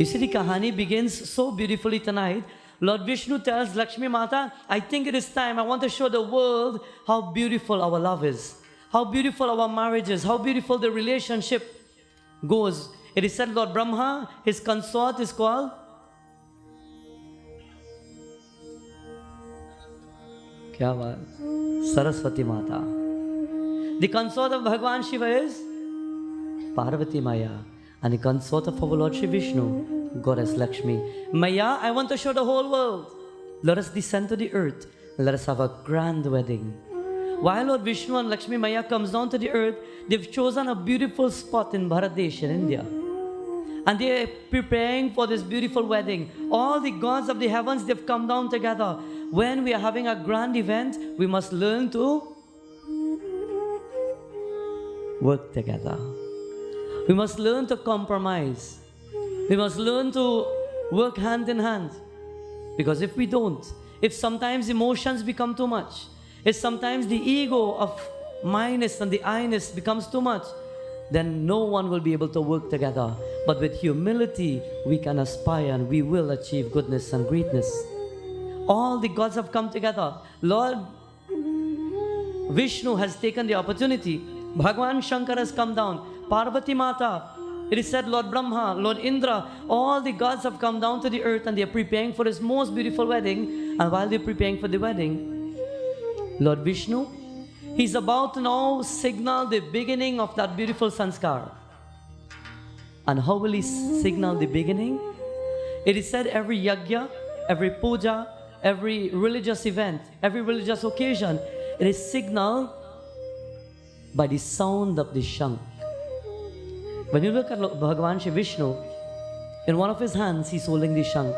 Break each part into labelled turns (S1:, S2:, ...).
S1: You see, the kahani begins so beautifully tonight. Lord Vishnu tells Lakshmi Mata, I think it is time. I want to show the world how beautiful our love is, how beautiful our marriage is, how beautiful the relationship goes. It is said Lord Brahma, his consort is called Kya baat? Saraswati Mata. The consort of Bhagwan Shiva is Parvati Maya. And the consort of our Lord Shri Vishnu, Goddess Lakshmi. Maya, I want to show the whole world. Let us descend to the earth. Let us have a grand wedding. While Lord Vishnu and Lakshmi Maya comes down to the earth, they've chosen a beautiful spot in Bharatdesh in India. And they are preparing for this beautiful wedding. All the gods of the heavens, they've come down together. When we are having a grand event, we must learn to work together. We must learn to compromise. We must learn to work hand in hand. Because if we don't, if sometimes emotions become too much, if sometimes the ego of minus and the I-ness becomes too much, then no one will be able to work together. But with humility, we can aspire and we will achieve goodness and greatness. All the gods have come together. Lord Vishnu has taken the opportunity. Bhagwan Shankar has come down. Parvati Mata, it is said Lord Brahma, Lord Indra, all the gods have come down to the earth and they are preparing for this most beautiful wedding. And while they are preparing for the wedding, Lord Vishnu, he's about to now signal the beginning of that beautiful sanskar. And how will he signal the beginning? It is said every yajna, every puja, every religious event, every religious occasion, it is signaled by the sound of the shank. When you look at Bhagavan Shri Vishnu, in one of his hands, he's holding the shank.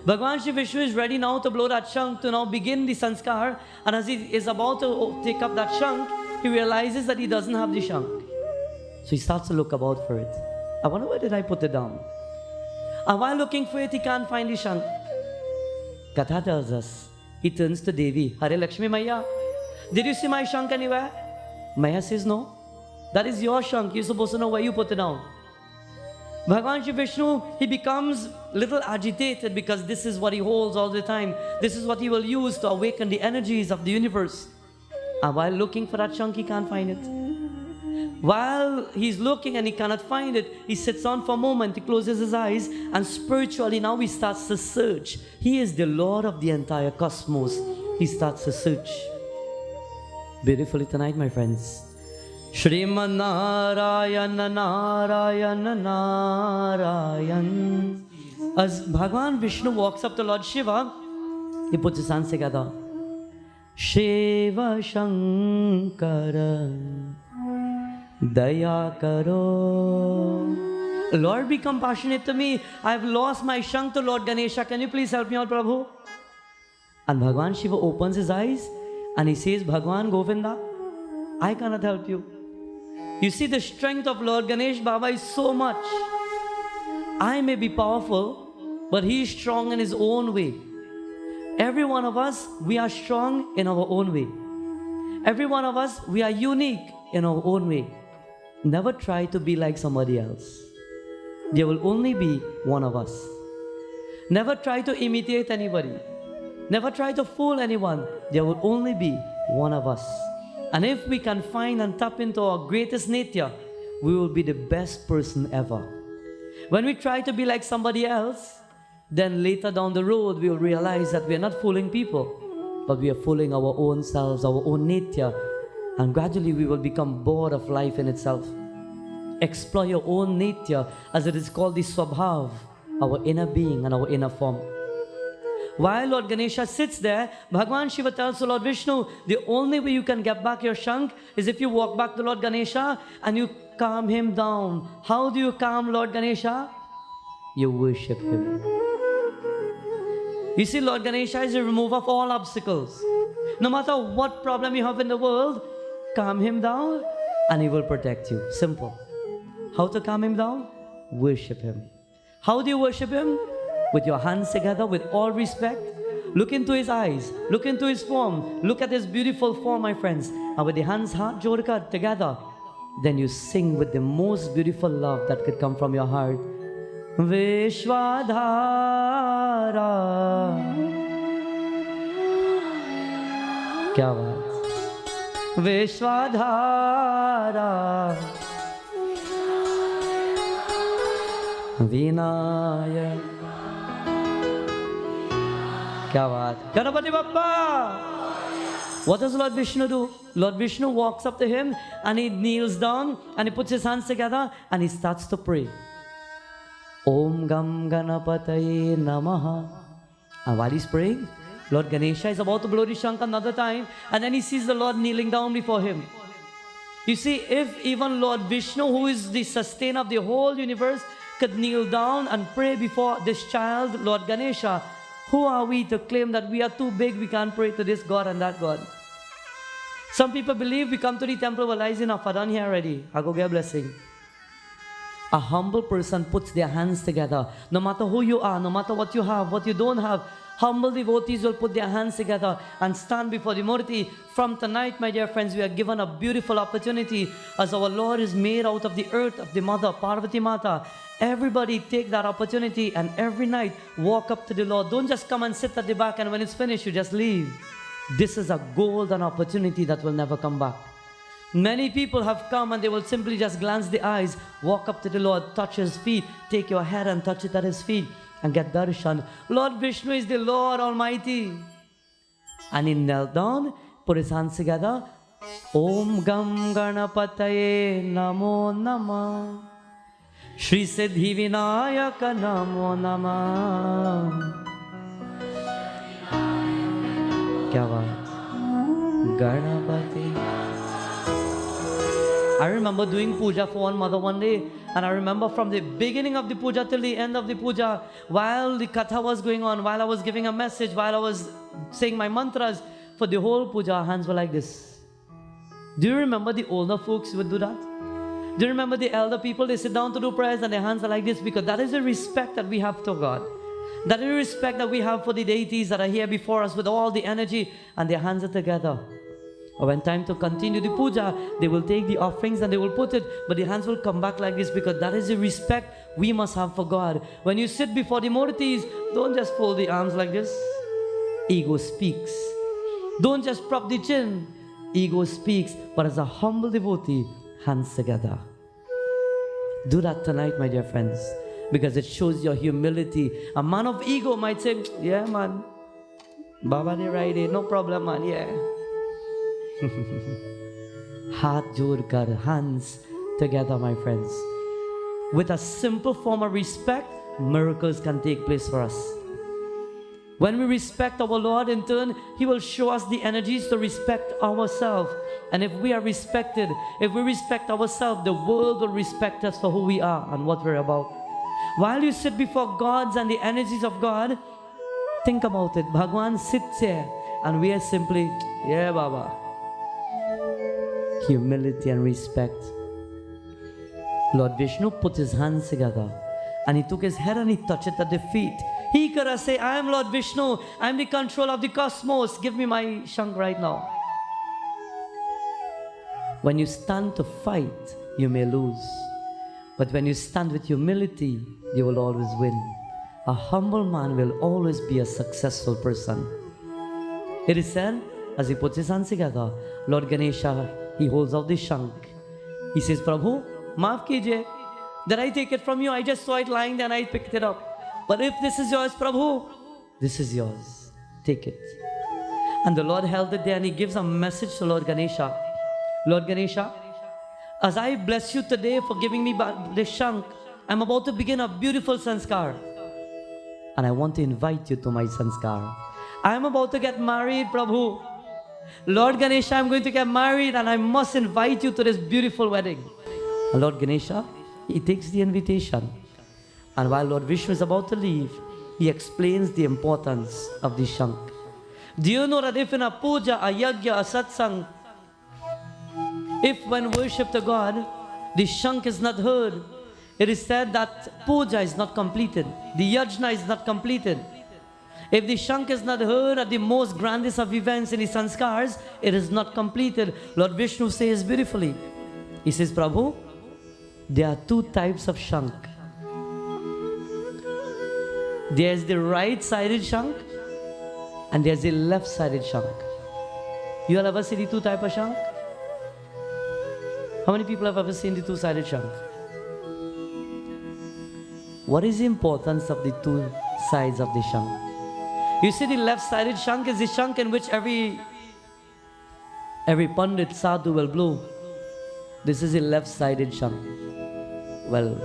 S1: Bhagavan Shri Vishnu is ready now to blow that shank to now begin the sanskar. And as he is about to take up that shank, he realizes that he doesn't have the shank. So he starts to look about for it. I wonder, where did I put it down? And while looking for it, he can't find the shank. Katha tells us, he turns to Devi, Hare Lakshmi Maya, did you see my shank anywhere? Maya says, no. That is your shank. You're supposed to know where you put it down. Bhagavan Shri Vishnu, he becomes a little agitated because this is what he holds all the time. This is what he will use to awaken the energies of the universe. And while looking for that shank, he can't find it. While he's looking and he cannot find it, he sits down for a moment, he closes his eyes, and spiritually now he starts to search. He is the Lord of the entire cosmos. He starts to search. Beautifully tonight, my friends. Shriman Narayana Narayana Narayan. As Bhagavan Vishnu walks up to Lord Shiva, he puts his hands together. Shiva Shankara Daya Karo. Lord, be compassionate to me. I have lost my shank to Lord Ganesha. Can you please help me out, Prabhu? And Bhagavan Shiva opens his eyes and he says, Bhagavan Govinda, I cannot help you. You see, the strength of Lord Ganesh Baba is so much. I may be powerful, but he is strong in his own way. Every one of us, we are strong in our own way. Every one of us, we are unique in our own way. Never try to be like somebody else. There will only be one of us. Never try to imitate anybody. Never try to fool anyone. There will only be one of us. And if we can find and tap into our greatest nature, we will be the best person ever. When we try to be like somebody else, then later down the road, we will realize that we are not fooling people, but we are fooling our own selves, our own nature, and gradually we will become bored of life in itself. Explore your own nature, as it is called the Swabhav, our inner being and our inner form. While Lord Ganesha sits there, Bhagavan Shiva tells to Lord Vishnu, the only way you can get back your shank is if you walk back to Lord Ganesha and you calm him down. How do you calm Lord Ganesha? You worship him. You see, Lord Ganesha is the remover of all obstacles. No matter what problem you have in the world, calm him down and he will protect you. Simple. How to calm him down? Worship him. How do you worship him? With your hands together, with all respect. Look into his eyes. Look into his form. Look at his beautiful form, my friends. And with the hands together, then you sing with the most beautiful love that could come from your heart. विश्वाधारा. क्या बात. विश्वाधारा विनायक. क्या बात. Ganpati Bappa. What does Lord Vishnu do? Lord Vishnu walks up to him and he kneels down and he puts his hands together and he starts to pray. Om Gam Ganapataye Namaha. And while he's praying, Lord Ganesha is about to blow the Shankh another time, and then he sees the Lord kneeling down before him. You see, if even Lord Vishnu, who is the sustainer of the whole universe, could kneel down and pray before this child, Lord Ganesha, who are we to claim that we are too big, we can't pray to this God and that God? Some people believe we come to the temple, well, I enough, I'm done here already. I go get a blessing. A humble person puts their hands together. No matter who you are, no matter what you have, what you don't have, humble devotees will put their hands together and stand before the Murti. From tonight, my dear friends, we are given a beautiful opportunity as our Lord is made out of the earth of the Mother, Parvati Mata. Everybody take that opportunity and every night walk up to the Lord. Don't just come and sit at the back and when it's finished, you just leave. This is a golden opportunity that will never come back. Many people have come and they will simply just glance the eyes, walk up to the Lord, touch His feet, take your head and touch it at His feet and get darshan. Lord Vishnu is the Lord Almighty. And he knelt down, put his hands together. Om Gam Ganapataye Namo Nama. Shri Siddhi Vinayaka Namo Nama. Kya baat? Ganapati. I remember doing puja for one mother one day, and I remember from the beginning of the puja till the end of the puja, while the katha was going on, while I was giving a message, while I was saying my mantras, for the whole puja, our hands were like this. Do you remember the older folks who would do that? Do you remember the elder people? They sit down to do prayers and their hands are like this, because that is the respect that we have to God. That is the respect that we have for the deities that are here before us with all the energy, and their hands are together. Or when time to continue the puja, they will take the offerings and they will put it, but the hands will come back like this, because that is the respect we must have for God. When you sit before the murtis, don't just fold the arms like this. Ego speaks. Don't just prop the chin. Ego speaks. But as a humble devotee, hands together. Do that tonight, my dear friends, because it shows your humility. A man of ego might say, yeah, man, Baba de right, no problem, man, yeah. Heart jod kar, hands together, my friends. With a simple form of respect, miracles can take place for us. When we respect our Lord, in turn, He will show us the energies to respect ourselves. And if we are respected, if we respect ourselves, the world will respect us for who we are and what we're about. While you sit before gods and the energies of God, think about it. Bhagwan sits here and we are simply, yeah, Baba. Humility and respect. Lord Vishnu put his hands together and he took his head and he touched it at the feet. He could have said, I am Lord Vishnu, I am the control of the cosmos, give me my shankh right now. When you stand to fight, you may lose. But when you stand with humility, you will always win. A humble man will always be a successful person. It is said, as he puts his hands together, Lord Ganesha, he holds out the shankh. He says, Prabhu, maaf kijiye. Did I take it from you? I just saw it lying there and I picked it up. But if this is yours, Prabhu, this is yours. Take it. And the Lord held it there and he gives a message to Lord Ganesha. Lord Ganesha, as I bless you today for giving me this shankh, I'm about to begin a beautiful sanskar. And I want to invite you to my sanskar. I'm about to get married, Prabhu. Lord Ganesha, I'm going to get married and I must invite you to this beautiful wedding. And Lord Ganesha, he takes the invitation. And while Lord Vishnu is about to leave, he explains the importance of the shankh. Do you know that if in a puja, a yajna, a satsang, if when worship to God, the shankh is not heard, it is said that puja is not completed. The yajna is not completed. If the shankh is not heard at the most grandest of events in the sanskars, it is not completed. Lord Vishnu says beautifully. He says, Prabhu, there are two types of shankh. There's the right-sided shank and there's the left-sided shank. You all ever see the two type of shank? How many people have ever seen the two-sided shank? What is the importance of the two sides of the shank? You see, the left-sided shank is the shank in which every Pundit sadhu will blow. This is the left-sided shank. Well,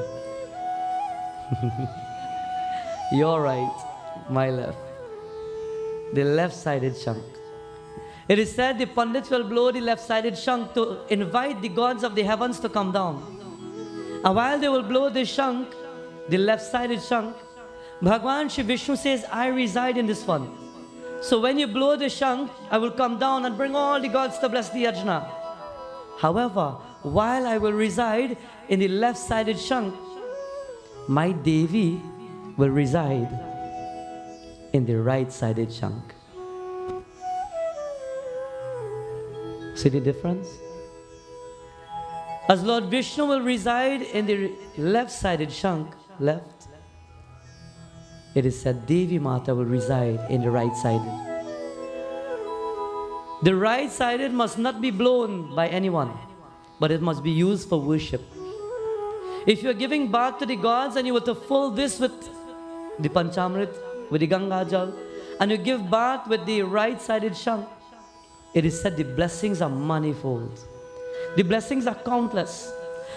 S1: you're right, my left. The left-sided shank. It is said the Pundits will blow the left-sided shank to invite the gods of the heavens to come down. And while they will blow this shank, the left-sided shank, Bhagwan Shri Vishnu says, I reside in this one. So when you blow the shank, I will come down and bring all the gods to bless the yajna. However, while I will reside in the left-sided shank, my Devi will reside in the right-sided shank. See the difference? As Lord Vishnu will reside in the left-sided shank, left, it is said Devi Mata will reside in the right-sided. The right-sided must not be blown by anyone, but it must be used for worship. If you are giving bath to the gods and you were to fill this with the Panchamrit, with the Ganga Jal, and you give bath with the right-sided shank, it is said the blessings are manifold. The blessings are countless.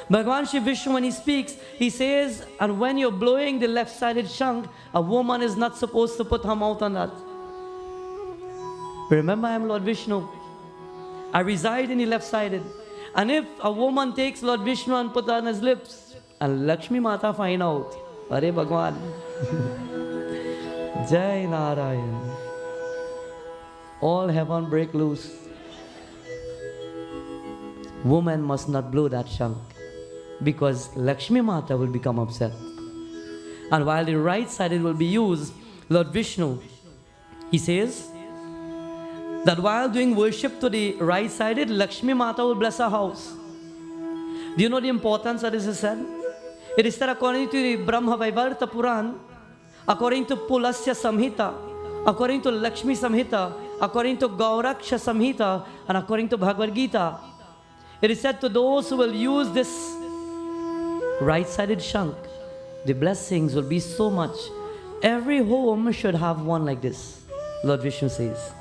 S1: Bhagwan Shri Vishnu, when he speaks, he says, and when you're blowing the left-sided shank, a woman is not supposed to put her mouth on that. Remember, I am Lord Vishnu. I reside in the left-sided. And if a woman takes Lord Vishnu and put on his lips, and Lakshmi Mata find out, Hare Bhagwan. Jai Narayan. All heaven break loose. Woman must not blow that shank, because Lakshmi Mata will become upset. And while the right-sided will be used, Lord Vishnu, he says that while doing worship to the right-sided, Lakshmi Mata will bless our house. Do you know the importance that this is said? It is said according to the Brahma Vaivarta Puran, according to Pulasya Samhita, according to Lakshmi Samhita, according to Gauraksha Samhita, and according to Bhagavad Gita. It is said to those who will use this right-sided shank, the blessings will be so much. Every home should have one like this, Lord Vishnu says.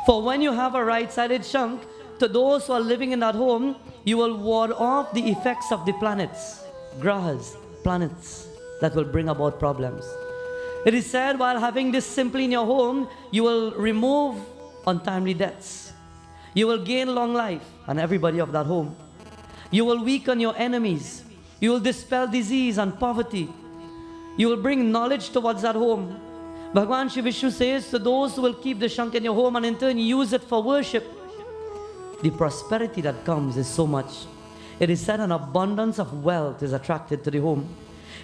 S1: For when you have a right-sided shank, to those who are living in that home, you will ward off the effects of the planets, grahas, planets that will bring about problems. It is said while having this simply in your home, you will remove untimely deaths. You will gain long life and everybody of that home. You will weaken your enemies. You will dispel disease and poverty. You will bring knowledge towards that home. Bhagwan Shri Vishnu says to those who will keep the shank in your home and in turn use it for worship, the prosperity that comes is so much. It is said an abundance of wealth is attracted to the home.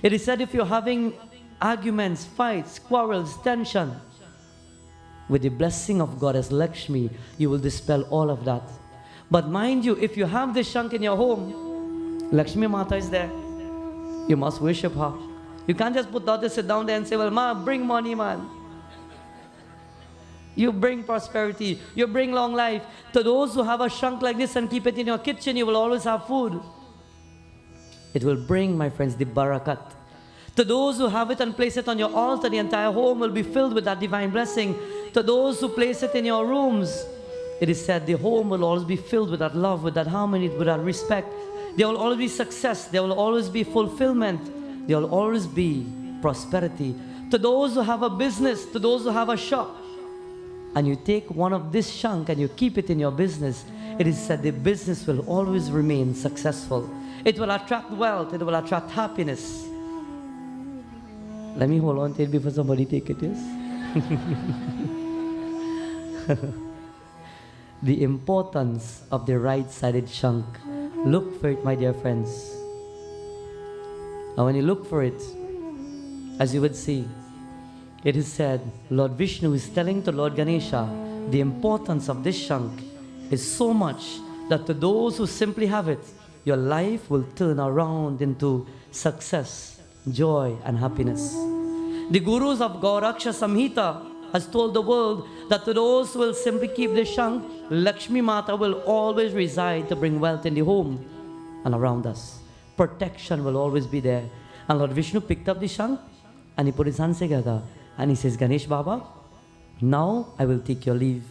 S1: It is said if you're having arguments, fights, quarrels, tension, with the blessing of Goddess Lakshmi, you will dispel all of that. But mind you, if you have this shank in your home, Lakshmi Mata is there. You must worship her. You can't just put daughter, sit down there and say, well, ma, bring money, man. You bring prosperity. You bring long life. To those who have a shank like this and keep it in your kitchen, you will always have food. It will bring, my friends, the barakat. To those who have it and place it on your altar, the entire home will be filled with that divine blessing. To those who place it in your rooms, it is said the home will always be filled with that love, with that harmony, with that respect. There will always be success. There will always be fulfillment. There will always be prosperity. To those who have a business, to those who have a shop, and you take one of this shank and you keep it in your business, it is said the business will always remain successful. It will attract wealth. It will attract happiness. Let me hold on to it before somebody take it, yes? The importance of the right-sided shank. Look for it, my dear friends. And when you look for it, as you would see, it is said, Lord Vishnu is telling to Lord Ganesha, the importance of this shank is so much that to those who simply have it, your life will turn around into success, joy, and happiness. The gurus of Gauraksha Samhita has told the world that to those who will simply keep the Shankh, Lakshmi Mata will always reside to bring wealth in the home and around us. Protection will always be there. And Lord Vishnu picked up the Shankh and he put his hands together and he says, Ganesh Baba, now I will take your leave.